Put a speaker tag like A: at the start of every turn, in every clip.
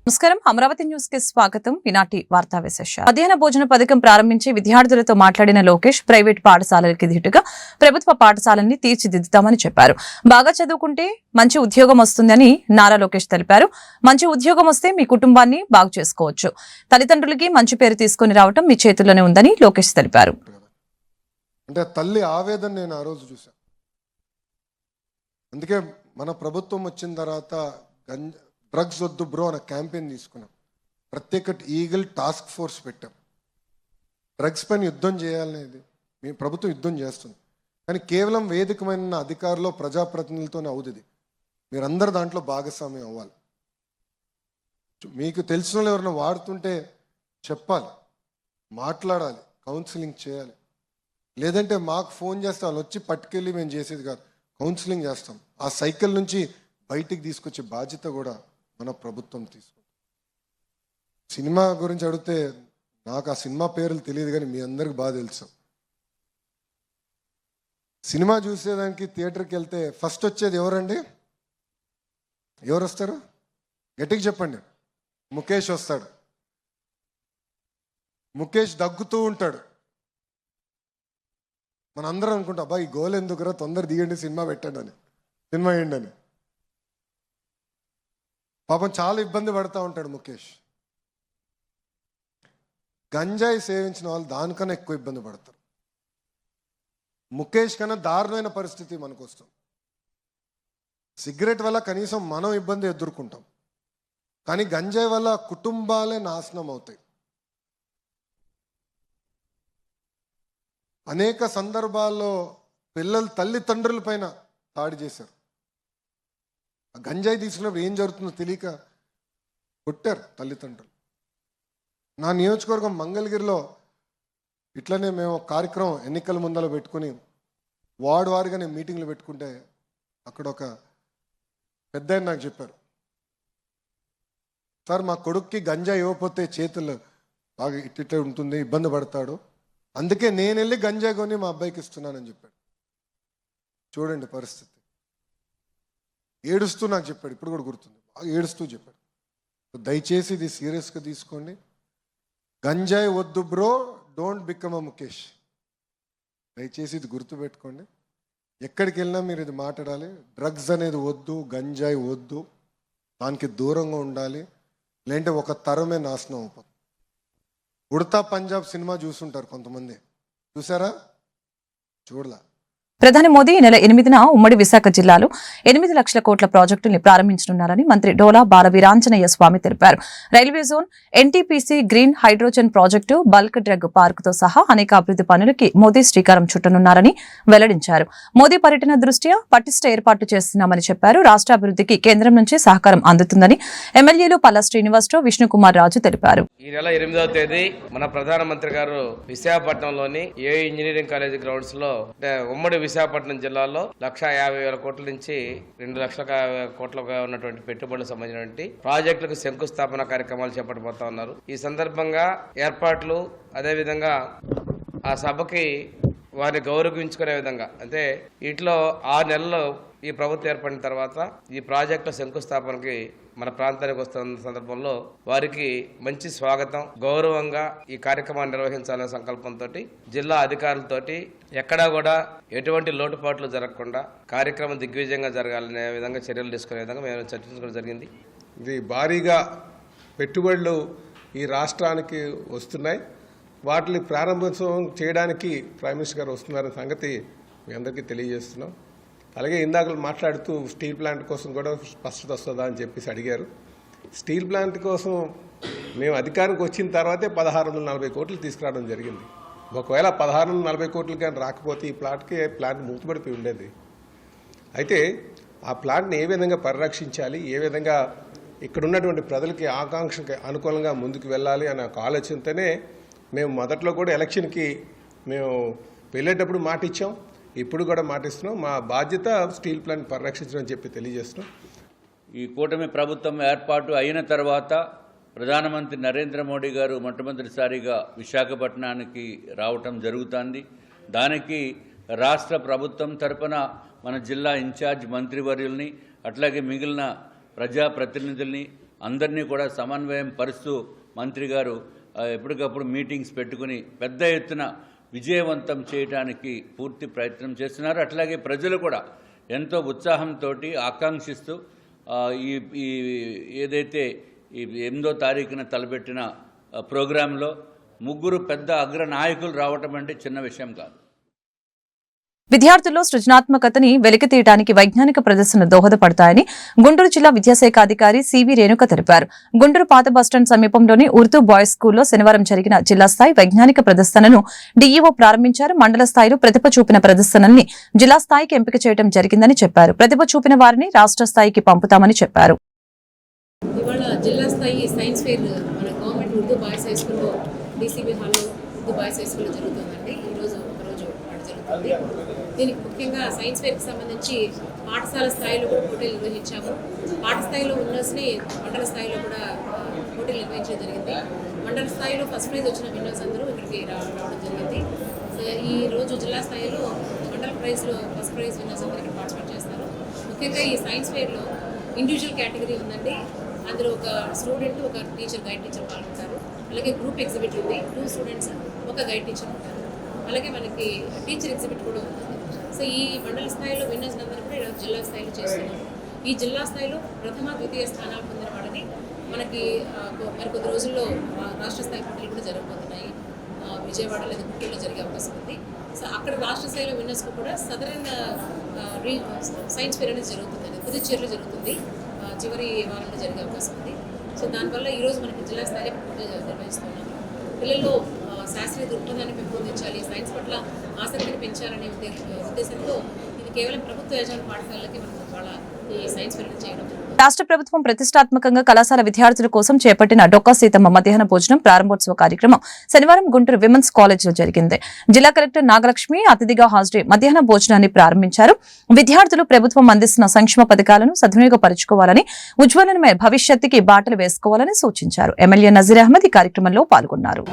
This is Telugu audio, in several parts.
A: నమస్కారం అమరావతి న్యూస్ కి స్వాగతం. ఈనాటి వార్తా విశేషాలు. మధ్యాహ్న భోజన పథకం ప్రారంభించి విద్యార్థులతో మాట్లాడిన లోకేష్ ప్రైవేట్ పాఠశాలలకి ధీటుగా ప్రభుత్వ పాఠశాలల్ని తీర్చిదిద్దుతామని చెప్పారు. బాగా చదువుకుంటే మంచి ఉద్యోగం వస్తుందని నారా లోకేష్ తెలిపారు. మంచి ఉద్యోగం వస్తే మీ కుటుంబాన్ని బాగు చేసుకోవచ్చు. తల్లిదండ్రులకి మంచి పేరు తీసుకుని రావడం మీ చేతుల్లోనే ఉందని లోకేష్ తెలిపారు.
B: అంటే తల్లి ఆవేదన నేను ఆ రోజు చూశాను. అందుకే మన ప్రభుత్వం వచ్చిన తర్వాత డ్రగ్స్ వద్దు బ్రో అనే క్యాంపెయిన్ తీసుకున్నాం. ప్రత్యేక ఈగల్ టాస్క్ ఫోర్స్ పెట్టాం. డ్రగ్స్ పైన యుద్ధం చేయాలనేది మీ ప్రభుత్వం యుద్ధం చేస్తుంది. కానీ కేవలం వేదికమైన అధికారులు ప్రజాప్రతినిధులతోనే అవుతుంది. మీరందరూ దాంట్లో భాగస్వామ్యం అవ్వాలి. మీకు తెలిసిన వాళ్ళు ఎవరైనా వాడుతుంటే చెప్పాలి, మాట్లాడాలి, కౌన్సిలింగ్ చేయాలి. లేదంటే మాకు ఫోన్ చేస్తే వాళ్ళు వచ్చి పట్టుకెళ్ళి మేము చేసేది కాదు, కౌన్సిలింగ్ చేస్తాం. ఆ సైకిల్ నుంచి బయటికి తీసుకొచ్చే బాధ్యత కూడా మన ప్రభుత్వం తీసుకుంది. సినిమా గురించి అడిగితే నాకు ఆ సినిమా పేర్లు తెలియదు, కానీ మీ అందరికి బాగా తెలుసు. సినిమా చూసేదానికి థియేటర్కి వెళ్తే ఫస్ట్ వచ్చేది ఎవరండి? ఎవరు వస్తారు? గట్టిగా చెప్పండి. ముఖేష్ వస్తాడు. ముఖేష్ దగ్గుతూ ఉంటాడు. మనందరం అనుకుంటాం, అబ్బా ఈ గోల్ ఎందుకురా, తొందర దిగండి, సినిమా పెట్టండి అని, సినిమా వేయండి అని. పాపం చాలా ఇబ్బంది పడుతూ ఉంటాడు ముఖేష్. గంజాయి సేవించిన వాళ్ళు దానికన్నా ఎక్కువ ఇబ్బంది పడతారు. ముఖేష్ కన్నా దారుణమైన పరిస్థితి మనకు వస్తుంది. సిగరెట్ వల్ల కనీసం మనం ఇబ్బంది ఎదుర్కొంటాం, కానీ గంజాయి వల్ల కుటుంబాలే నాశనం అవుతాయి. అనేక సందర్భాల్లో పిల్లలు తల్లిదండ్రుల పైన దాడి చేశారు. గంజాయి తీసుకున్నప్పుడు ఏం జరుగుతుందో తెలియక కొట్టారు తల్లిదండ్రులు. నా నియోజకవర్గం మంగళగిరిలో ఇట్లనే మేము కార్యక్రమం ఎన్నికల ముందర పెట్టుకుని వార్డు వారిగానే మీటింగ్లు పెట్టుకుంటే అక్కడ ఒక పెద్ద ఆయన నాకు చెప్పారు, సార్ మా కొడుక్కి గంజాయి ఇవ్వకపోతే చేతులు బాగా ఇట్లా ఉంటుంది, ఇబ్బంది పడతాడు, అందుకే నేను వెళ్ళి గంజాయి కొని మా అబ్బాయికి ఇస్తున్నానని చెప్పాడు. చూడండి పరిస్థితి. ఏడుస్తూ నాకు చెప్పాడు, ఇప్పుడు కూడా గుర్తుంది, బాగా ఏడుస్తూ చెప్పాడు. దయచేసి ఇది సీరియస్గా తీసుకోండి. గంజాయి వద్దు bro, don't become a Mukesh. దయచేసి ఇది గుర్తుపెట్టుకోండి. ఎక్కడికి వెళ్ళినా మీరు ఇది మాట్లాడాలి. డ్రగ్స్ అనేది వద్దు, గంజాయి వద్దు, దానికి దూరంగా ఉండాలి. లేదంటే ఒక తరమే నాశనం అయిపోతుంది. ఉడతా పంజాబ్ సినిమా చూసుంటారు కొంతమంది, చూసారా? చూడలా.
A: ప్రధాని మోదీ ఈ నెల 8న ఉమ్మడి విశాఖ జిల్లాలో 8 లక్షల కోట్ల ప్రాజెక్టుల్ని ప్రారంభించనున్నారని మంత్రి డోలా బాలవీరాంజనేయ స్వామి తెలిపారు. Railway zone, NTPC green hydrogen project, bulk drug పార్కుతో సహా అనేక అభివృద్ధి పనులకి మోదీ శ్రీకారం చుట్టనున్నారని వెల్లడించారు. మోదీ పర్యటన దృష్ట్యా పటిష్ట ఏర్పాట్లు చేస్తున్నామని చెప్పారు. రాష్ట్ర అభివృద్ధికి కేంద్రం నుంచి సహకారం అందుతుందని ఎమ్మెల్యేలు పల్లా శ్రీనివాసరావు, విష్ణుకుమార్ రాజు తెలిపారు.
C: ఈ నెల 8వ తేదీ మన ప్రధానమంత్రి గారు విశాఖపట్నంలోని ఏ ఇంజనీరింగ్ కాలేజ్ గ్రౌండ్స్ లో ఉమ్మడి విశాఖపట్నం జిల్లాలో 1,50,000 కోట్ల నుంచి 2 లక్షల కోట్లుగా ఉన్నటువంటి పెట్టుబడులకు సంబంధించినటువంటి ప్రాజెక్టులకు శంకుస్థాపన కార్యక్రమాలు చేపట్టబోతా ఉన్నారు. ఈ సందర్భంగా ఏర్పాట్లు, అదేవిధంగా ఆ సభకి వారిని గౌరవించుకునే విధంగా, అంటే వీటిలో 6 నెలలు ఈ ప్రభుత్వం ఏర్పడిన తర్వాత ఈ ప్రాజెక్టుల శంకుస్థాపనకి మన ప్రాంతానికి వస్తున్న సందర్భంలో వారికి మంచి స్వాగతం, గౌరవంగా ఈ కార్యక్రమాన్ని నిర్వహించాలనే సంకల్పంతో జిల్లా అధికారులతోటి ఎక్కడా కూడా ఎటువంటి లోటుపాట్లు జరగకుండా కార్యక్రమం దిగ్విజయంగా జరగాలనే విధంగా చర్యలు తీసుకునే విధంగా మేము చర్చించుకోవడం జరిగింది.
D: ఇది భారీగా పెట్టుబడులు ఈ రాష్ట్రానికి వస్తున్నాయి. వాటిని ప్రారంభోత్సవం చేయడానికి ప్రైమ్ మినిస్టర్ గారు వస్తున్నారనే సంగతి మీ అందరికీ తెలియజేస్తున్నాం. అలాగే ఇందాక మాట్లాడుతూ స్టీల్ ప్లాంట్ కోసం కూడా స్పష్టత వస్తుందా అని చెప్పేసి అడిగారు. స్టీల్ ప్లాంట్ కోసం మేము అధికారానికి వచ్చిన తర్వాతే 1,640 కోట్లు తీసుకురావడం జరిగింది. ఒకవేళ 1,640 కోట్లు కానీ రాకపోతే ఈ ప్లాంట్ మూతపడిపోయి ఉండేది. అయితే ఆ ప్లాంట్ని ఏ విధంగా పరిరక్షించాలి, ఏ విధంగా ఇక్కడ ఉన్నటువంటి ప్రజలకి ఆకాంక్షకి అనుకూలంగా ముందుకు వెళ్ళాలి అనే ఒక ఆలోచనతోనే మేము మొదట్లో కూడా ఎలక్షన్కి మేము వెళ్ళేటప్పుడు మాట ఇచ్చాం, ఇప్పుడు కూడా మాటిస్తున్నాం. మా బాధ్యత స్టీల్ ప్లాంట్ పరిరక్షించడం అని చెప్పి తెలియజేస్తున్నాం.
E: ఈ కూటమి ప్రభుత్వం ఏర్పాటు అయిన తర్వాత ప్రధానమంత్రి నరేంద్ర మోడీ గారు మొట్టమొదటిసారిగా విశాఖపట్నానికి రావటం జరుగుతుంది. దానికి రాష్ట్ర ప్రభుత్వం తరపున మన జిల్లా ఇన్ఛార్జ్ మంత్రివర్యుల్ని, అట్లాగే మిగిలిన ప్రజాప్రతినిధుల్ని, అందరినీ కూడా సమన్వయం పరుస్తూ మంత్రి గారు ఎప్పటికప్పుడు మీటింగ్స్ పెట్టుకుని పెద్ద ఎత్తున విజయవంతం చేయడానికి పూర్తి ప్రయత్నం చేస్తున్నారు. అట్లాగే ప్రజలు కూడా ఎంతో ఉత్సాహంతో ఆకాంక్షిస్తూ ఈ ఏదైతే ఈ 8వ తారీఖున తలపెట్టిన ప్రోగ్రాంలో ముగ్గురు పెద్ద అగ్ర నాయకులు రావటం అంటే చిన్న విషయం కాదు.
A: విద్యార్థుల్లో సృజనాత్మకతని వెలికితీయడానికి వైజ్ఞానిక ప్రదర్శనలు దోహదపడతాయని గుంటూరు జిల్లా విద్యాశాఖ అధికారి సివి రేణుక తెలిపారు. గుంటూరు పాత బస్టాండ్ సమీపంలోని ఉర్దూ బాయ్స్ స్కూల్లో శనివారం జరిగిన జిల్లా స్థాయి వైజ్ఞానిక ప్రదర్శనను డీఈఓ ప్రారంభించారు. మండల స్థాయిలో ప్రతిభ చూపిన ప్రదర్శనల్ని జిల్లా స్థాయికి ఎంపిక చేయడం జరిగిందని చెప్పారు. ప్రతిభ చూపిన వారిని రాష్ట్ర స్థాయికి పంపుతామని చెప్పారు.
F: ఇవాళ జిల్లా స్థాయి సైన్స్ ఫెయిర్ మన గవర్నమెంట్ ఉర్దూ బాయ్స్ హై స్కూల్లో డీసీబీ హాల్లో ఉర్దూ బాయ్స్ హై స్కూల్లో జరుగుతుందండి. ఈరోజు ఒకరోజు జరుగుతుంది. దీనికి ముఖ్యంగా సైన్స్ ఫెయిర్కి సంబంధించి పాఠశాల స్థాయిలో కూడా పోటీలు నిర్వహించాము. పాఠ స్థాయిలో విన్నర్స్ని మండల స్థాయిలో కూడా పోటీలు నిర్వహించడం జరిగింది. మండల స్థాయిలో ఫస్ట్ ప్రైజ్ వచ్చిన విన్నర్స్ అందరూ ఇక్కడికి రావడం జరిగింది. ఈ రోజు జిల్లా స్థాయిలో మండల ప్రైజ్లో ఫస్ట్ ప్రైజ్ విన్నర్స్ అందరూ ఇక్కడ పార్టిసిపేట్ చేస్తారు. ముఖ్యంగా ఈ సైన్స్ ఫెయిర్లో ఇండివిజువల్ కేటగిరీ ఉందండి. అందులో ఒక స్టూడెంట్, ఒక టీచర్, గైడ్ టీచర్ పాల్గొంటారు. అలాగే గ్రూప్ ఎగ్జిబిట్ ఉంది, 2 స్టూడెంట్స్, ఒక గైడ్ టీచర్ ఉంటారు. అలాగే మనకి టీచర్ ఎగ్జిబిట్ కూడా ఉంటుంది. సో ఈ మండల స్థాయిలో విన్నర్స్ అందరూ కూడా ఈరోజు జిల్లా స్థాయిలో చేస్తున్నారు. ఈ జిల్లా స్థాయిలో ప్రథమ, ద్వితీయ స్థానాలు పొందిన వాళ్ళని మనకి మరికొద్ది రోజుల్లో రాష్ట్ర స్థాయి పోటీలు కూడా జరగబోతున్నాయి. విజయవాడ లేదా గుంటూరులో జరిగే అవకాశం ఉంది. సో అక్కడ రాష్ట్ర స్థాయిలో విన్నర్స్కి కూడా సదరన్ సైన్స్ ఫెయిర్ అనేది జరుగుతుంది, పుదుచ్చేరిలో జరుగుతుంది. చివరి వారంలో జరిగే అవకాశం ఉంది. సో దానివల్ల ఈరోజు మనకి జిల్లా స్థాయిలో నిర్వహిస్తున్నాము. పిల్లల్లో శాస్త్రీయ దృక్పథాన్ని పెంపొందించాలి, సైన్స్ పట్ల ఆసక్తిని పెంచాలనే ఉద్దేశంతో ఇది కేవలం ప్రభుత్వ యాజమాన్య పాఠశాలలకి మనం వాళ్ళ ఈ సైన్స్ ఫెయిర్ చేయడం.
A: రాష్ట్ర ప్రభుత్వం ప్రతిష్టాత్మకంగా కళాశాల విద్యార్థుల కోసం చేపట్టిన డొక్కా సీతమ్మ మధ్యాహ్న భోజనం ప్రారంభోత్సవ కార్యక్రమం శనివారం గుంటూరు విమెన్స్ కాలేజ్ లో జరిగింది. జిల్లా కలెక్టర్ నాగలక్ష్మి అతిథిగా హాజరై మధ్యాహ్న భోజనాన్ని ప్రారంభించారు. విద్యార్థులు ప్రభుత్వం అందిస్తున్న సంక్షేమ పథకాలను సద్వినియోగపరుచుకోవాలని, ఉజ్వలమైన భవిష్యత్తుకి బాటలు వేసుకోవాలని సూచించారు. ఎమ్మెల్యే నజీర్ అహ్మద్ ఈ కార్యక్రమంలో పాల్గొన్నారు.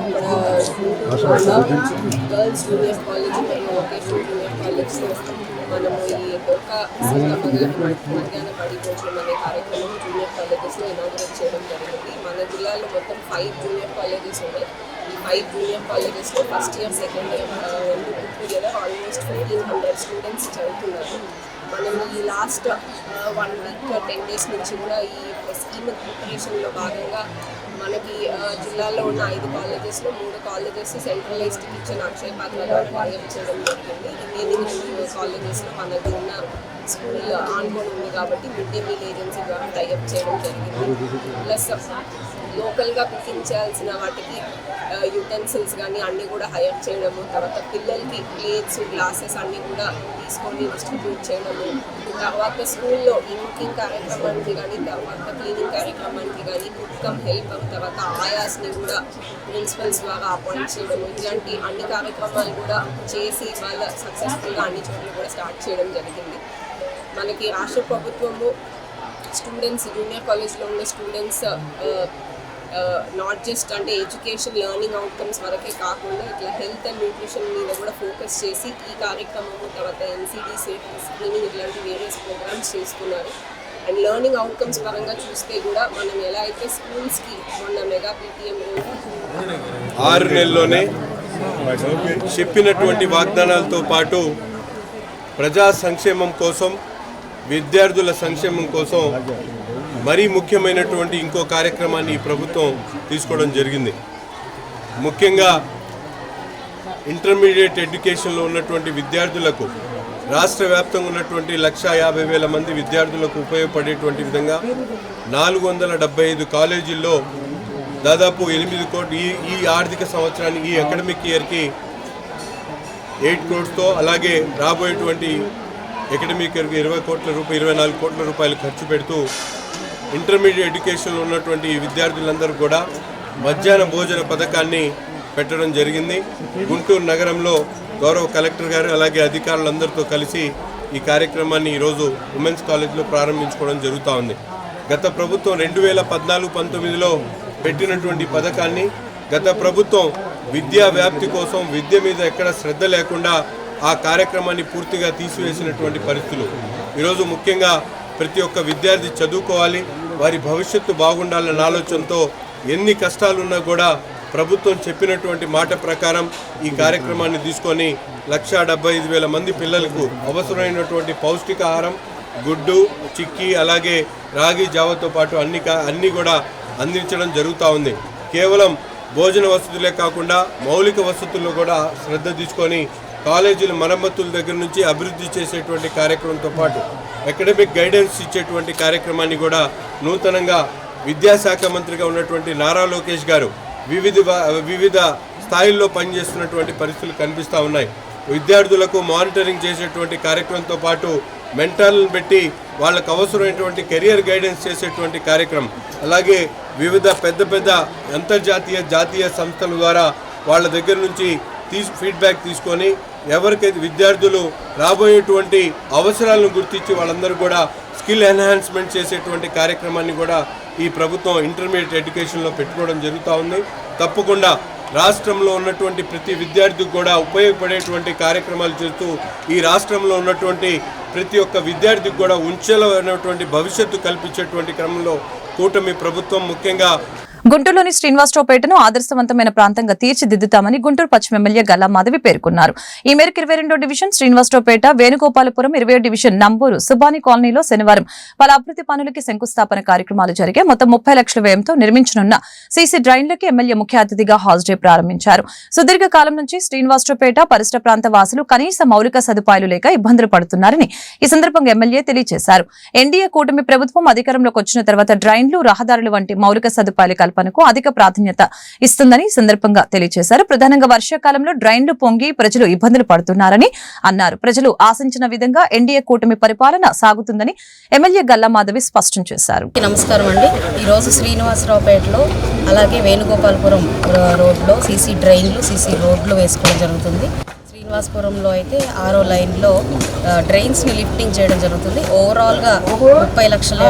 G: మనము ఈ డొక్కా సీతమ్మ గారి మధ్యాహ్న బడి భోజనం అనే కార్యక్రమం జూనియర్ కాలేజెస్లో ఇనాగరేట్ చేయడం జరిగింది. మన జిల్లాలో మొత్తం 5 జూనియర్ కాలేజెస్ ఉన్నాయి. ఈ 5 జూనియర్ కాలేజెస్లో first year, second year together almost 1500 students చదువుతున్నారు. మనం ఈ లాస్ట్ 1 వీక్ 10 డేస్ నుంచి కూడా ఈ స్కీమ్ ప్రిపరేషన్లో భాగంగా మనకి జిల్లాలో ఉన్న 5 కాలేజెస్లో 3 కాలేజెస్ సెంట్రలైజ్డ్ కిచెన్ అక్షయ పాత్ర ద్వారా టైఅప్ చేయడం జరిగింది. రిమైనింగ్ 2 కాలేజెస్లో మనకు ఉన్న స్కూల్ ఆన్బోర్డ్ ఉంది కాబట్టి మిడ్ డే మీల్ ఏజెన్సీ ద్వారా టైఅప్ చేయడం జరిగింది. ప్లస్ లోకల్గా కుకింగ్ చేయాల్సిన వాటికి యుటెన్సిల్స్ కానీ అన్నీ కూడా హైర్ చేయడము, తర్వాత పిల్లలకి ప్లేట్స్, గ్లాసెస్ అన్నీ కూడా తీసుకొని డిస్ట్రిబ్యూట్ చేయడము, తర్వాత స్కూల్లో ఈ కుకింగ్ కార్యక్రమానికి కానీ, తర్వాత క్లీనింగ్ కార్యక్రమానికి కానీ కుక్కమ్ హెల్ప్, తర్వాత ఆయాస్ని కూడా ప్రిన్సిపల్స్ ద్వారా అపాయింట్ చేయడము, ఇలాంటి అన్ని కార్యక్రమాలు కూడా చేసి వాళ్ళ సక్సెస్ఫుల్గా అన్ని చోట్ల కూడా స్టార్ట్ చేయడం జరిగింది. మనకి రాష్ట్ర ప్రభుత్వము స్టూడెంట్స్, జూనియర్ కాలేజ్లో ఉన్న స్టూడెంట్స్ నాట్ జస్ట్ అంటే ఎడ్యుకేషన్, లెర్నింగ్ అవుట్కమ్స్ వరకే కాకుండా ఇట్లా హెల్త్ అండ్ న్యూట్రిషన్ మీద కూడా ఫోకస్ చేసి ఈ కార్యక్రమము, తర్వాత ఎన్సీడీ, సేఫ్టీ స్క్రీనింగ్ ఇట్లాంటి వేరియస్ ప్రోగ్రామ్స్ చేస్తున్నారు. అండ్ లెర్నింగ్ అవుట్కమ్స్ పరంగా చూస్తే కూడా మనం ఎలా అయితే స్కూల్స్కి మొన్న మెగా పీటీఎం
H: 6 నెలల్లోనే చెప్పినటువంటి వాగ్దానాలతో పాటు ప్రజా సంక్షేమం కోసం, విద్యార్థుల సంక్షేమం కోసం మరీ ముఖ్యమైనటువంటి ఇంకో కార్యక్రమాన్ని ఈ ప్రభుత్వం తీసుకోవడం జరిగింది. ముఖ్యంగా ఇంటర్మీడియట్ ఎడ్యుకేషన్లో ఉన్నటువంటి విద్యార్థులకు, రాష్ట్ర వ్యాప్తంగా ఉన్నటువంటి 150,000 మంది విద్యార్థులకు ఉపయోగపడేటువంటి విధంగా 475 కాలేజీల్లో దాదాపు 8 కోట్లు ఈ ఆర్థిక సంవత్సరానికి, ఈ అకాడమిక్ ఇయర్కి 8 crores, అలాగే రాబోయేటువంటి అకాడమిక్ ఇయర్కి 24 కోట్ల రూపాయలు ఖర్చు పెడుతూ ఇంటర్మీడియట్ ఎడ్యుకేషన్లో ఉన్నటువంటి విద్యార్థులందరూ కూడా మధ్యాహ్న భోజన పథకాన్ని పెట్టడం జరిగింది. గుంటూరు నగరంలో గౌరవ కలెక్టర్ గారు అలాగే అధికారులందరితో కలిసి ఈ కార్యక్రమాన్ని ఈరోజు ఉమెన్స్ కాలేజ్లో ప్రారంభించుకోవడం జరుగుతూ ఉంది. గత ప్రభుత్వం 2014-19లో పెట్టినటువంటి పథకాన్ని గత ప్రభుత్వం విద్యా వ్యాప్తి కోసం, విద్య మీద ఎక్కడ శ్రద్ధ లేకుండా ఆ కార్యక్రమాన్ని పూర్తిగా తీసివేసినటువంటి పరిస్థితులు. ఈరోజు ముఖ్యంగా ప్రతి ఒక్క విద్యార్థి చదువుకోవాలి, వారి భవిష్యత్తు బాగుండాలన్న ఆలోచనతో ఎన్ని కష్టాలున్నా కూడా ప్రభుత్వం చెప్పినటువంటి మాట ప్రకారం ఈ కార్యక్రమాన్ని తీసుకొని 1,75,000 మంది పిల్లలకు అవసరమైనటువంటి పౌష్టికాహారం, గుడ్డు, చిక్కీ, అలాగే రాగి జావతో పాటు అన్ని కూడా అందించడం జరుగుతూ ఉంది. కేవలం భోజన వసతులే కాకుండా మౌలిక వసతుల్లో కూడా శ్రద్ధ తీసుకొని కాలేజీల మరమ్మతుల దగ్గర నుంచి అభివృద్ధి చేసేటువంటి కార్యక్రమంతో పాటు అకాడమిక్ గైడెన్స్ ఇచ్చేటువంటి కార్యక్రమాన్ని కూడా నూతనంగా విద్యాశాఖ మంత్రిగా ఉన్నటువంటి నారా లోకేష్ గారు వివిధ స్థాయిల్లో పనిచేస్తున్నటువంటి పరిస్థితులు కనిపిస్తూ ఉన్నాయి. విద్యార్థులకు మానిటరింగ్ చేసేటువంటి కార్యక్రమంతో పాటు మెంటర్లను పెట్టి వాళ్ళకు అవసరమైనటువంటి కెరియర్ గైడెన్స్ చేసేటువంటి కార్యక్రమం, అలాగే వివిధ పెద్ద అంతర్జాతీయ జాతీయ సంస్థల ద్వారా వాళ్ళ దగ్గర నుంచి ఫీడ్బ్యాక్ తీసుకొని ఎవరికైతే విద్యార్థులు రాబోయేటువంటి అవసరాలను గుర్తించి వాళ్ళందరూ కూడా స్కిల్ ఎన్హాన్స్మెంట్ చేసేటువంటి కార్యక్రమాన్ని కూడా ఈ ప్రభుత్వం ఇంటర్మీడియట్ ఎడ్యుకేషన్లో పెట్టుకోవడం జరుగుతూ ఉంది. తప్పకుండా రాష్ట్రంలో ఉన్నటువంటి ప్రతి విద్యార్థికి కూడా ఉపయోగపడేటువంటి కార్యక్రమాలు చేస్తూ ఈ రాష్ట్రంలో ఉన్నటువంటి ప్రతి ఒక్క విద్యార్థికి కూడా ఉంచలైనటువంటి భవిష్యత్తు కల్పించేటువంటి క్రమంలో కూటమి ప్రభుత్వం ముఖ్యంగా
A: గుంటూరులోని శ్రీనివాసరావుపేటను ఆదర్శవంతమైన ప్రాంతంగా తీర్చిదిద్దుతామని గుంటూరు పశ్చిమ ఎమ్మెల్యే గల్లా మాధవి పేర్కొన్నారు. ఈ మేరకు 22వ డివిజన్ శ్రీనివాసరావుపేట, వేణుగోపాలపురం 20వ డివిజన్ నంబూరు సుబాని కాలనీలో శనివారం పలు అభివృద్ధి పనులకి శంకుస్థాపన కార్యక్రమాలు జరిగాయి. మొత్తం 30 లక్షల వ్యయంతో నిర్మించనున్న సీసీ డ్రైన్లకి ఎమ్మెల్యే ముఖ్య అతిథిగా హాజరై ప్రారంభించారు. సుదీర్ఘ కాలం నుంచి శ్రీనివాసరావుపేట పరిసర ప్రాంత వాసులు కనీస మౌలిక సదుపాయాలు లేక ఇబ్బందులు పడుతున్నారని ఈ సందర్భంగా ఎమ్మెల్యే తెలియజేశారు. ఎన్డీఏ కూటమి ప్రభుత్వం అధికారంలోకి వచ్చిన తర్వాత డ్రైన్లు, రహదారులు వంటి మౌలిక సదుపాయాల కల్పనకు అధిక ప్రాధాన్యత ఇస్తుందని సందర్భంగా తెలియజేశారు. ప్రధానంగా వర్షాకాలంలో డ్రైన్లు పొంగి ప్రజలు ఇబ్బందులు పడుతున్నారని అన్నారు. ప్రజలు ఆశించిన విధంగా ఎన్డీఏ కూటమి పరిపాలన సాగుతుందని ఎమ్మెల్యే గల్లా మాధవి స్పష్టం చేశారు.
I: నమస్కారం అండి. ఈరోజు శ్రీనివాసరావుపేటలో అలాగే వేణుగోపాలపురం రోడ్లో సీసీ డ్రైన్లు, సీసీ రోడ్లు వేసుకోవడం జరుగుతుంది. శ్రీనివాసపురంలో అయితే 6వ లైన్లో డ్రైన్స్ని లిఫ్టింగ్ చేయడం జరుగుతుంది. ఓవరాల్గా 30 లక్షల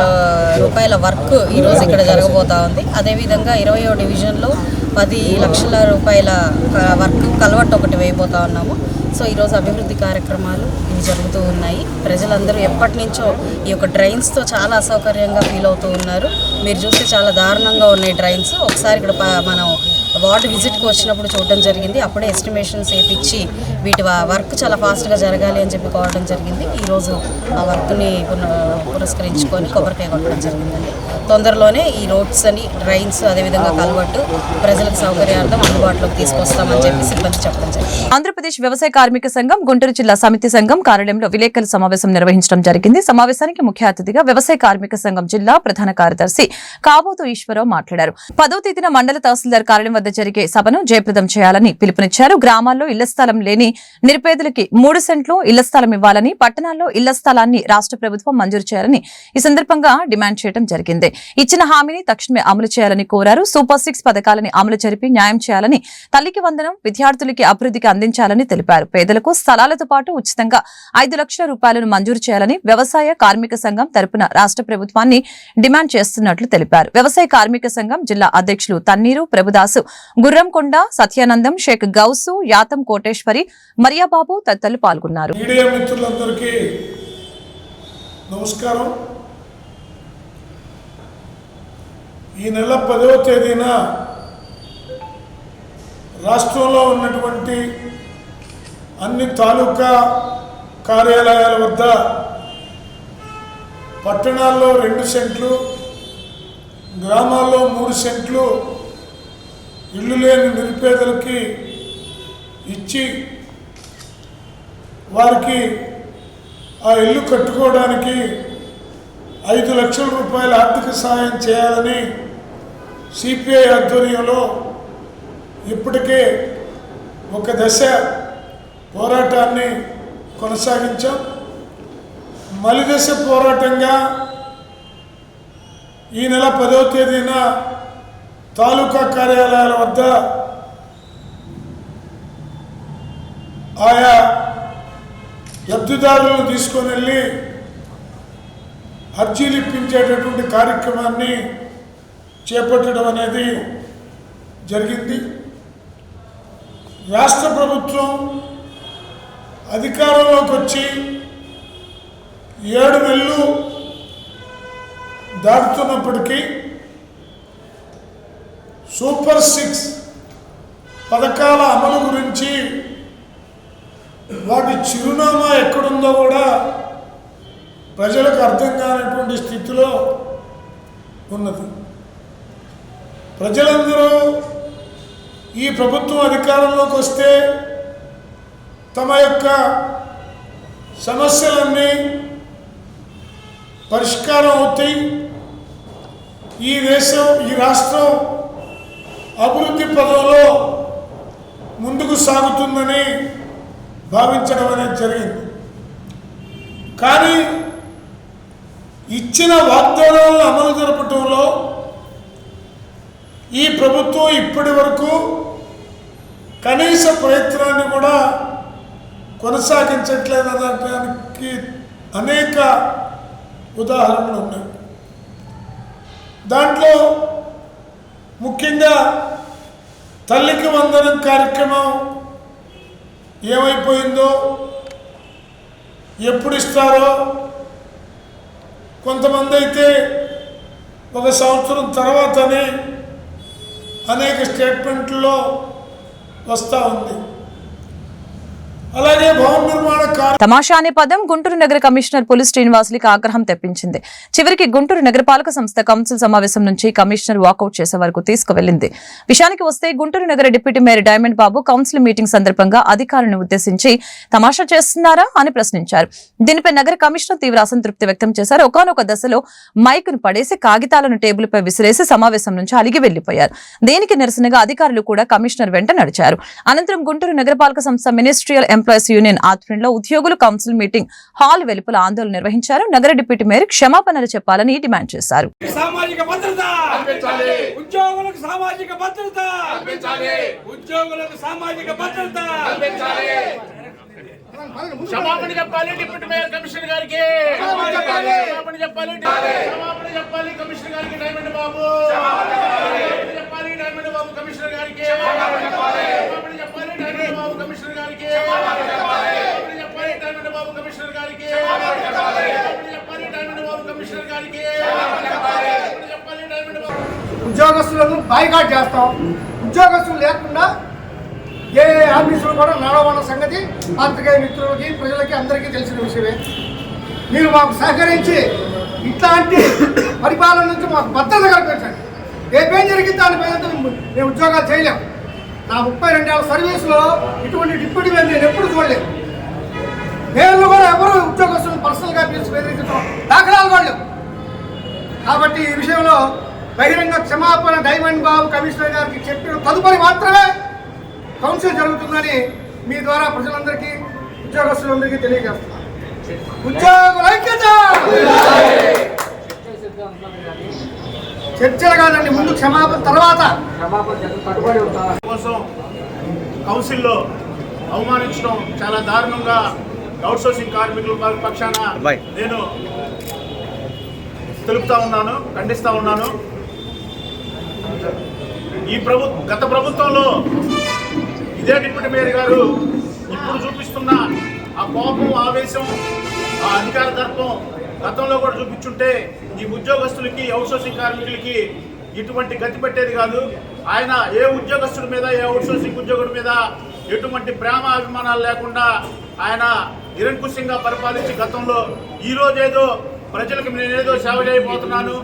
I: రూపాయల వర్క్ ఈరోజు ఇక్కడ జరగబోతా ఉంది. అదేవిధంగా 20వ డివిజన్లో 10 లక్షల రూపాయల వర్క్ కల్వర్ట్ ఒకటి వేయబోతా ఉన్నాము. సో ఈరోజు అభివృద్ధి కార్యక్రమాలు ఇవి జరుగుతూ ఉన్నాయి. ప్రజలందరూ ఎప్పటి నుంచో ఈ యొక్క డ్రైన్స్తో చాలా అసౌకర్యంగా ఫీల్ అవుతూ ఉన్నారు. మీరు చూస్తే చాలా దారుణంగా ఉన్నాయి డ్రైన్స్. ఒకసారి ఇక్కడ మనం వార్డు విజిట్కి వచ్చినప్పుడు చూడడం జరిగింది. అప్పుడే ఎస్టిమేషన్స్ వేయించి వీటి వర్క్ చాలా ఫాస్ట్గా జరగాలి అని చెప్పి కోరడం జరిగింది. ఈరోజు ఆ వర్క్ని పురస్కరించుకొని కొబ్బరికాయ కొట్టడం జరిగిందండి. తొందరలోనే ఈ రోడ్స్ అని డ్రైన్స్ అదేవిధంగా కల్వర్టు ప్రజలకు సౌకర్యార్థం అందుబాటులోకి తీసుకొస్తామని చెప్పి సిబ్బంది చెప్పడం జరిగింది.
A: ఆంధ్రప్రదేశ్ వ్యవసాయ కార్మిక సంఘం గుంటూరు జిల్లా సమితి సంఘం కార్యాలయంలో విలేకరుల సమావేశం నిర్వహించడం జరిగింది. సమావేశానికి ముఖ్య అతిథిగా వ్యవసాయ కార్మిక సంఘం జిల్లా ప్రధాన కార్యదర్శి కాబోతు ఈశ్వరరావు మాట్లాడారు. 10వ తేదీన మండల తహసీల్దార్ కార్యాలయం వద్ద జరిగే సభను జయప్రదం చేయాలని పిలుపునిచ్చారు. గ్రామాల్లో ఇళ్ల స్థలం లేని నిరుపేదలకి 3 సెంట్లు ఇళ్ల స్థలం ఇవ్వాలని, పట్టణాల్లో ఇళ్ల స్థలాన్ని రాష్ట్ర ప్రభుత్వం మంజూరు చేయాలని ఈ సందర్భంగా డిమాండ్ చేయడం జరిగింది. ఇచ్చిన హామీని తక్షణమే అమలు చేయాలని కోరారు. సూపర్ 6 పథకాలని అమలు జరిపి న్యాయం చేయాలని, తల్లికి వందనం విద్యార్థులకి అభివృద్ధికి అందించాలని తెలిపారు. పేదలకు స్థలాలతో పాటు ఉచితంగా 5 లక్షల రూపాయలను మంజూరు చేయాలని వ్యవసాయ కార్మిక సంఘం తరపున రాష్ట్ర ప్రభుత్వాన్ని డిమాండ్ చేస్తున్నట్లు తెలిపారు. వ్యవసాయ కార్మిక సంఘం జిల్లా అధ్యక్షులు తన్నీరు ప్రభుదాసు, గుర్రంకొండ సత్యానందం, షేక్ గౌసు, యాతం కోటేశ్వరి, మరియాబాబు తదితరులు పాల్గొన్నారు.
J: మీడియా మిత్రులందరికీ నమస్కారం. ఈ నెల 10వ తేదీన రాష్ట్రంలో ఉన్నటువంటి అన్ని తాలూకా కార్యాలయాల వద్ద పట్టణాల్లో 2 సెంట్లు, గ్రామాల్లో 3 సెంట్లు ఇల్లు లేని నిరుపేదలకి ఇచ్చి వారికి ఆ ఇల్లు కట్టుకోవడానికి 5 లక్షల రూపాయల ఆర్థిక సహాయం చేయాలని సిపిఐ ఆధ్వర్యంలో ఇప్పటికే ఒక దశ పోరాటాన్ని కొనసాగించాం. మలి దశ పోరాటంగా ఈ నెల 10వ తేదీన తాలూకా కార్యాలయాల వద్ద ఆయా లబ్ధిదారులను తీసుకొని వెళ్ళి అర్జీలు ఇప్పించేటటువంటి కార్యక్రమాన్ని చేపట్టడం అనేది జరిగింది. రాష్ట్ర ప్రభుత్వం అధికారంలోకి వచ్చి 7 నెలలు దాటుతున్నప్పటికీ సూపర్ 6 పథకాల అమలు గురించి వాటి చిరునామా ఎక్కడుందో కూడా ప్రజలకు అర్థం కానటువంటి స్థితిలో ఉన్నది. ప్రజలందరూ ఈ ప్రభుత్వం అధికారంలోకి వస్తే తమ యొక్క సమస్యలన్నీ పరిష్కారం అవుతాయి, ఈ దేశం ఈ రాష్ట్రం అభివృద్ధి పదంలో ముందుకు సాగుతుందని భావించడం అనేది జరిగింది. కానీ ఇచ్చిన వాగ్దానాలను అమలు జరపడంలో ఈ ప్రభుత్వం ఇప్పటి వరకు కనీస ప్రయత్నాన్ని కూడా కొనసాగించట్లేదనడానికి అనేక ఉదాహరణలు ఉన్నాయి. దాంట్లో ముఖ్యంగా తల్లికి వందనం కార్యక్రమం ఏమైపోయిందో, ఎప్పుడు ఇస్తారో, కొంతమంది అయితే 1 సంవత్సరం తర్వాతనే అనేక స్టేట్మెంట్లో వస్తూ ఉంది. అలాగే భవన నిర్మాణ
A: తమాషా అనే పదం గుంటూరు నగర కమిషనర్ పులి శ్రీనివాసులకి ఆగ్రహం తెప్పించింది. చివరికి గుంటూరు నగరపాలక సంస్థ కౌన్సిల్ సమావేశం నుంచి కమిషనర్ వాకౌట్ చేసే వరకు తీసుకువెళ్లింది. విషయానికి వస్తే గుంటూరు నగర డిప్యూటీ మేయర్ డైమండ్ బాబు కౌన్సిల్ మీటింగ్ సందర్భంగా అధికారులను ఉద్దేశించి తమాషా చేస్తున్నారా అని ప్రశ్నించారు. దీనిపై నగర కమిషనర్ తీవ్ర అసంతృప్తి వ్యక్తం చేశారు. ఒకానొక దశలో మైకును పడేసి కాగితాలను టేబుల్పై విసిరేసి సమావేశం నుంచి అలిగి వెళ్లిపోయారు. దీనికి నిరసనగా అధికారులు కూడా కమిషనర్ వెంట నడిచారు. అనంతరం గుంటూరు నగరపాలక సంస్థ మినిస్ట్రియల్ ఎంప్లాయీస్ యూనియన్ ఆధ్వర్యంలో ఉద్యోగులు కౌన్సిల్ మీటింగ్ హాల్ వెలుపల ఆందోళన నిర్వహించారు. నగర డిప్యూటీ మేయర్ క్షమాపణలు చెప్పాలని డిమాండ్ చేశారు.
K: సామాజిక భద్రత కల్పించాలి, ఉద్యోగులకు సామాజిక భద్రత కల్పించాలి, ఉద్యోగులకు సామాజిక భద్రత కల్పించాలి. క్షమాపణ చెప్పాలి డిప్యూటీ మేయర్ కమిషనర్ గారికి, క్షమాపణ చెప్పాలి కమిషనర్ గారికి, డైమండ్ బాబు చెప్పాలి, డైమండ్ బాబు కమిషనర్ గారికి క్షమాపణ చెప్పాలి, డైమండ్ బాబు కమిషనర్ గారికి చెప్పాలి, డైమండ్ బాబు కమిషనర్ గారికి చెప్పాలి, డైమండ్ బాబు కమిషనర్ గారికి చెప్పాలి, డైమండ్ బాబు.
L: ఉద్యోగస్తులను బాయ్కాట్ చేస్తాం. ఉద్యోగస్తులు లేకుండా ఏ ఆఫీసులు కూడా నడవన్న సంగతి పాత్రికేయ మిత్రులకి, ప్రజలకి అందరికీ తెలిసిన విషయమే. మీరు మాకు సహకరించి ఇట్లాంటి పరిపాలన నుంచి మాకు భద్రత కల్పించండి. రేపేం జరిగింది దానిపై మేము ఉద్యోగాలు చేయలేము. నా 32 ఏళ్ల సర్వీసులో ఇటువంటి డిప్యూటీ మేయర్ నేను ఎప్పుడు చూడలేదు. నేను కూడా ఎవరు ఉద్యోగస్తులను పర్సనల్గా పిలిచి బెదిరించడం దాఖలాలు కూడా లేవు. కాబట్టి ఈ విషయంలో బహిరంగ క్షమాపణ డైమండ్ బాబు కమిషనర్ గారికి చెప్పిన తదుపరి మాత్రమే కౌన్సిల్ జరుగుతుందని మీ ద్వారా ప్రజలందరికీ, ఉద్యోగస్తులందరికీ తెలియజేస్తున్నాను. ఉద్యోగుల ఐక్యత, చర్చలు కాదండి, ముందు క్షమాపణ తర్వాత
K: కోసం కౌన్సిల్లో అవమానించడం చాలా దారుణంగా అవుట్సోర్సింగ్ కార్మికుల పక్షాన నేను తెలుపుతా ఉన్నాను, ఖండిస్తా ఉన్నాను. గత ప్రభుత్వంలో ఇదే డిప్యూటీ మేయర్ గారు ఇప్పుడు చూపిస్తున్న ఆ కోపం, ఆవేశం, ఆ అధికార దర్పం గతంలో కూడా చూపించుంటే ఈ ఉద్యోగస్తులకి, అవుట్సోర్సింగ్ కార్మికులకి ఇటువంటి గతి పెట్టేది కాదు. ఆయన ఏ ఉద్యోగస్తుడి మీద, ఏ అవుట్సోర్సింగ్ ఉద్యోగుడి మీద ఎటువంటి ప్రేమ అభిమానాలు లేకుండా ఆయన నిరంకుశంగా పరిపాలించి గతంలో ఈరోజేదో ప్రజలకు నేనేదో సేవ చేయబోతున్నాను,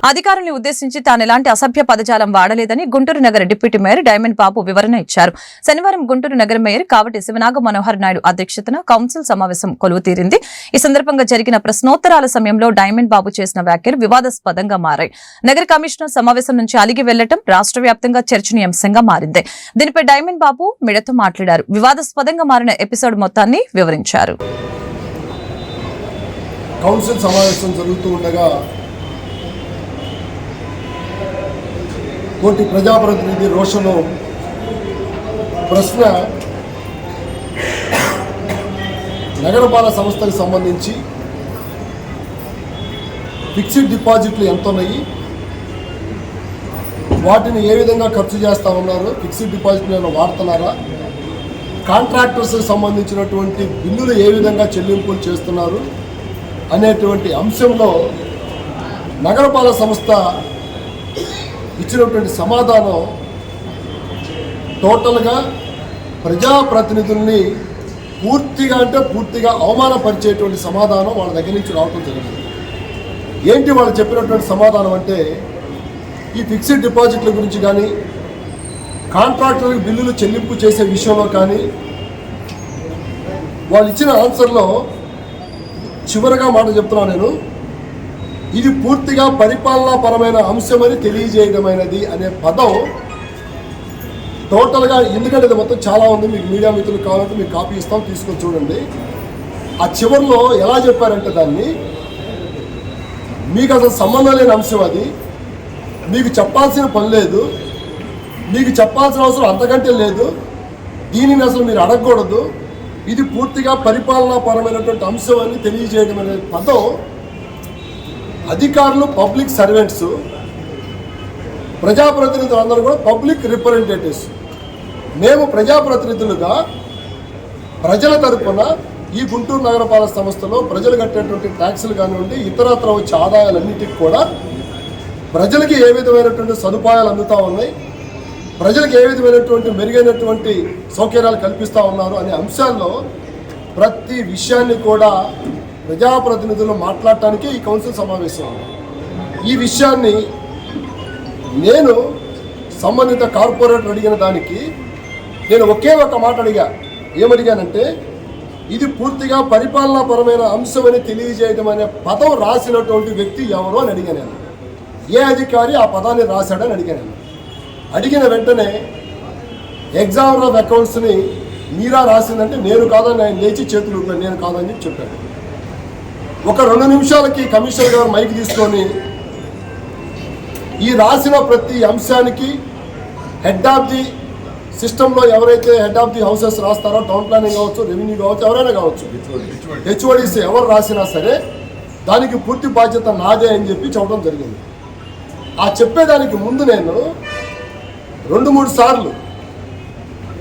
A: అధికారుల్ని ఉద్దేశించి తాను ఎలాంటి అసభ్య పదజాలం వాడలేదని గుంటూరు నగర డిప్యూటీ మేయర్ డైమండ్ బాబు వివరణ ఇచ్చారు. శనివారం గుంటూరు నగర మేయర్ కావటి శివనాగ మనోహర్ నాయుడు అధ్యక్షతన కౌన్సిల్ సమావేశం కొలువు తీరింది. ఈ సందర్భంగా జరిగిన ప్రశ్నోత్తరాల సమయంలో డైమండ్ బాబు చేసిన వ్యాఖ్యలు వివాదాస్పదంగా మారాయి. నగర కమిషనర్ సమావేశం నుంచి అలిగి వెళ్లడం రాష్ట్ర వ్యాప్తంగా చర్చనీయాంశంగా మారింది. దీనిపై డైమండ్ బాబు మీడియాతో మాట్లాడారు. వివాదాస్పదంగా మారిన ఎపిసోడ్ మొత్తాన్ని వివరించారు.
B: కౌన్సిల్ సమావేశం జరుగుతూ ఉండగా కోటి ప్రజాప్రతినిధి రోషను ప్రశ్న నగరపాలక సంస్థకు సంబంధించి ఫిక్స్డ్ డిపాజిట్లు ఎంత ఉన్నాయి, వాటిని ఏ విధంగా ఖర్చు చేస్తూ ఉన్నారు, ఫిక్స్డ్ డిపాజిట్లు వాడుతున్నారా, కాంట్రాక్టర్స్కి సంబంధించినటువంటి బిల్లులు ఏ విధంగా చెల్లింపులు చేస్తున్నారు అనేటువంటి అంశంలో
M: నగరపాలక సంస్థ ఇచ్చినటువంటి సమాధానం టోటల్గా ప్రజాప్రతినిధుల్ని పూర్తిగా అవమానపరిచేటువంటి సమాధానం వాళ్ళ దగ్గర నుంచి రావటం జరిగింది. ఏంటి వాళ్ళు చెప్పినటువంటి సమాధానం అంటే, ఈ ఫిక్స్డ్ డిపాజిట్ల గురించి కానీ, కాంట్రాక్టర్లకు బిల్లులు చెల్లింపు చేసే విషయంలో కానీ వాళ్ళు ఇచ్చిన ఆన్సర్లో చివరగా మాట చెప్తున్నాను నేను, ఇది పూర్తిగా పరిపాలనాపరమైన అంశమని తెలియజేయడమైనది అనే పదం టోటల్గా, ఎందుకంటే ఇది మొత్తం చాలా ఉంది, మీకు మీడియా మిత్రులు కావాలంటే మీకు కాపీ ఇస్తాం, తీసుకొని చూడండి. ఆ చివరిలో ఎలా చెప్పారంటే దాన్ని, మీకు అసలు సంబంధం లేని అంశం అది, మీకు చెప్పాల్సిన పని లేదు, మీకు చెప్పాల్సిన అవసరం అంతకంటే లేదు, దీనిని అసలు మీరు అడగకూడదు, ఇది పూర్తిగా పరిపాలనాపరమైనటువంటి అంశం అని తెలియజేయడం అనే పదం అధికారులు, పబ్లిక్ సర్వెంట్స్, ప్రజాప్రతినిధులు అందరూ కూడా పబ్లిక్ రిప్రజెంటేటివ్స్, మేము ప్రజాప్రతినిధులుగా ప్రజల తరపున ఈ గుంటూరు నగరపాలక సంస్థలో ప్రజలు కట్టేటువంటి ట్యాక్సులు కానివ్వండి, ఇతరత్ర వచ్చే ఆదాయాలన్నిటికీ కూడా ప్రజలకి ఏ విధమైనటువంటి సదుపాయాలు అందుతూ ఉన్నాయి, ప్రజలకు ఏ విధమైనటువంటి మెరుగైనటువంటి సౌకర్యాలు కల్పిస్తూ ఉన్నారు అనే అంశాల్లో ప్రతి విషయాన్ని కూడా ప్రజాప్రతినిధులు మాట్లాడటానికి ఈ కౌన్సిల్ సమావేశం ఉంది. ఈ విషయాన్ని నేను సంబంధిత కార్పొరేటర్ అడిగిన దానికి నేను ఒకే ఒక మాట ఏమడిగానంటే, ఇది పూర్తిగా పరిపాలనాపరమైన అంశమని తెలియజేయడం అనే పదం రాసినటువంటి వ్యక్తి ఎవరో అని అడిగాను. ఏ అధికారి ఆ పదాన్ని రాశాడని అడిగాను. అడిగిన వెంటనే ఎగ్జామినర్ ఆఫ్ అకౌంట్స్ని మీరా రాసిందంటే నేను కాదని ఆయన లేచి చేతులు ఊపాడు, నేను కాదని చెప్పాడు. ఒక 2 నిమిషాలకి కమిషనర్ గారు మైక్ తీసుకొని ఈ రాసిన ప్రతి అంశానికి హెడ్ ఆఫ్ ది సిస్టంలో ఎవరైతే హెడ్ ఆఫ్ ది హౌసెస్ రాస్తారో, టౌన్ ప్లానింగ్ కావచ్చు, రెవెన్యూ కావచ్చు, ఎవరైనా కావచ్చు, హెచ్ఓడిస్ ఎవరు రాసినా సరే దానికి పూర్తి బాధ్యత నాదే అని చెప్పి చెప్పడం జరిగింది. ఆ చెప్పేదానికి ముందు నేను 2-3 సార్లు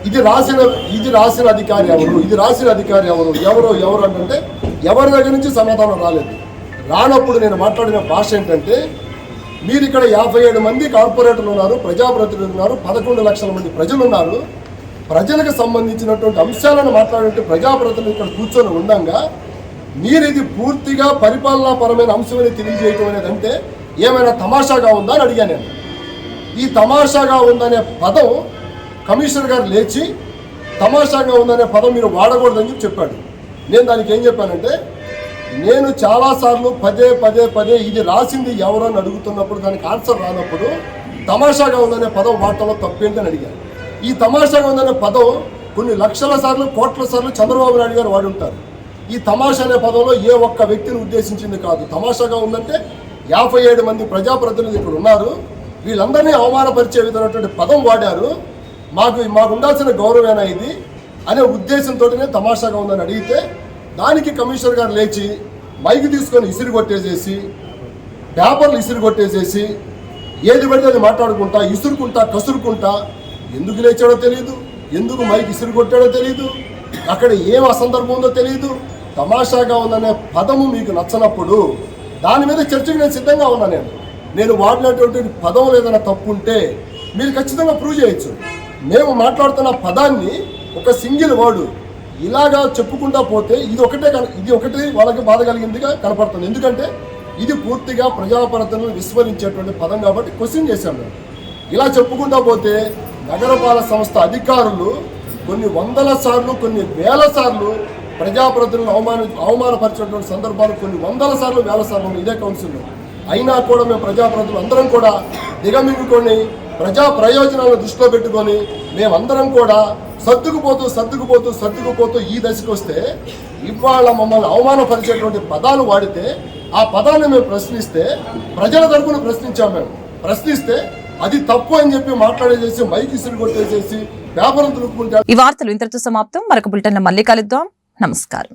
M: ఇది రాసిన అధికారి ఎవరు అంటే ఎవరి దగ్గర నుంచి సమాధానం రాలేదు. రానప్పుడు నేను మాట్లాడిన భాష ఏంటంటే, మీరు ఇక్కడ 57 మంది కార్పొరేటర్లు ఉన్నారు, ప్రజాప్రతినిధులు ఉన్నారు, 11 లక్షల మంది ప్రజలు ఉన్నారు, ప్రజలకు సంబంధించినటువంటి అంశాలను మాట్లాడే ప్రజాప్రతినిధులు ఇక్కడ కూర్చొని ఉండగా మీరు ఇది పూర్తిగా పరిపాలనాపరమైన అంశమని తెలియజేయటం అనేది అంటే ఏమైనా తమాషాగా ఉందా అని అడిగాను నేను. ఈ తమాషాగా ఉందనే పదం కమిషనర్ గారు లేచి తమాషాగా ఉందనే పదం మీరు వాడకూడదని చెప్పాడు. నేను దానికి ఏం చెప్పానంటే, నేను చాలాసార్లు పదే ఇది రాసింది ఎవరు అని అడుగుతున్నప్పుడు దానికి ఆన్సర్ రానప్పుడు తమాషాగా ఉందనే పదం వాడటంలో తప్పేంటని అడిగాను. ఈ తమాషాగా ఉందనే పదం కొన్ని లక్షల సార్లు, కోట్ల సార్లు చంద్రబాబు నాయుడు గారు వాడి ఉంటారు. ఈ తమాషా అనే పదంలో ఏ ఒక్క వ్యక్తిని ఉద్దేశించింది కాదు. తమాషాగా ఉందంటే 57 మంది ప్రజాప్రతినిధులు ఇక్కడ ఉన్నారు, వీళ్ళందరినీ అవమానపరిచే విధమైనటువంటి పదం వాడారు, మాకు ఉండాల్సిన గౌరవేనా ఇది అనే ఉద్దేశంతోనే తమాషాగా ఉందని అడిగితే దానికి కమిషనర్ గారు లేచి మైక్ తీసుకొని ఇసిరి కొట్టేసేసి, పేపర్లు ఇసిరి కొట్టేసేసి, ఏది పడితే అది మాట్లాడుకుంటా, ఇసురుకుంటా, కసురుకుంటా, ఎందుకు లేచాడో తెలియదు, ఎందుకు మైక్ ఇసిరి కొట్టాడో తెలియదు, అక్కడ ఏం అసందర్భం ఉందో తెలియదు. తమాషాగా ఉందనే పదము మీకు నచ్చనప్పుడు దాని మీద చర్చకు నేను సిద్ధంగా ఉన్నాను. నేను వాడినటువంటి పదం ఏదైనా తప్పు ఉంటే మీరు ఖచ్చితంగా ప్రూవ్ చేయొచ్చు. మేము మాట్లాడుతున్న పదాన్ని ఒక సింగిల్ వర్డ్ ఇలాగా చెప్పుకుంటా పోతే ఇది ఒకటే వాళ్ళకి బాధ కలిగిందిగా కనపడుతుంది. ఎందుకంటే ఇది పూర్తిగా ప్రజాప్రతినిధులను విస్మరించేటువంటి పదం కాబట్టి క్వశ్చన్ చేశాం మేము. ఇలా చెప్పుకుంటా పోతే నగరపాలక సంస్థ అధికారులు కొన్ని 100 సార్లు, కొన్ని 1000 సార్లు ప్రజాప్రతినిధులను అవమానపరిచినటువంటి సందర్భాలు కొన్ని 100 సార్లు, 1000 సార్లు ఇదే కౌన్సిల్లో. అయినా కూడా మేము ప్రజాప్రతినిధులు అందరం కూడా దిగమింగుకొని ప్రజా ప్రయోజనాలను దృష్టిలో పెట్టుకొని మేమందరం కూడా సర్దుకుపోతూ ఈ దశకు వస్తే ఇవాళ మమ్మల్ని అవమానపరిచేటువంటి పదాలు వాడితే ఆ పదాన్ని మేము ప్రశ్నిస్తే ప్రజల తరపున ప్రశ్నిస్తే అది తప్పు అని చెప్పి మాట్లాడేసేసి మైక్ ఇసురు కొట్టేసేసి పేపర్లు తులుపుకుంటే.
A: ఈ వార్తలు ఇంతటితో సమాప్తం. మరొక బులెటిన్లో మళ్ళీ కలుద్దాం. నమస్కారం.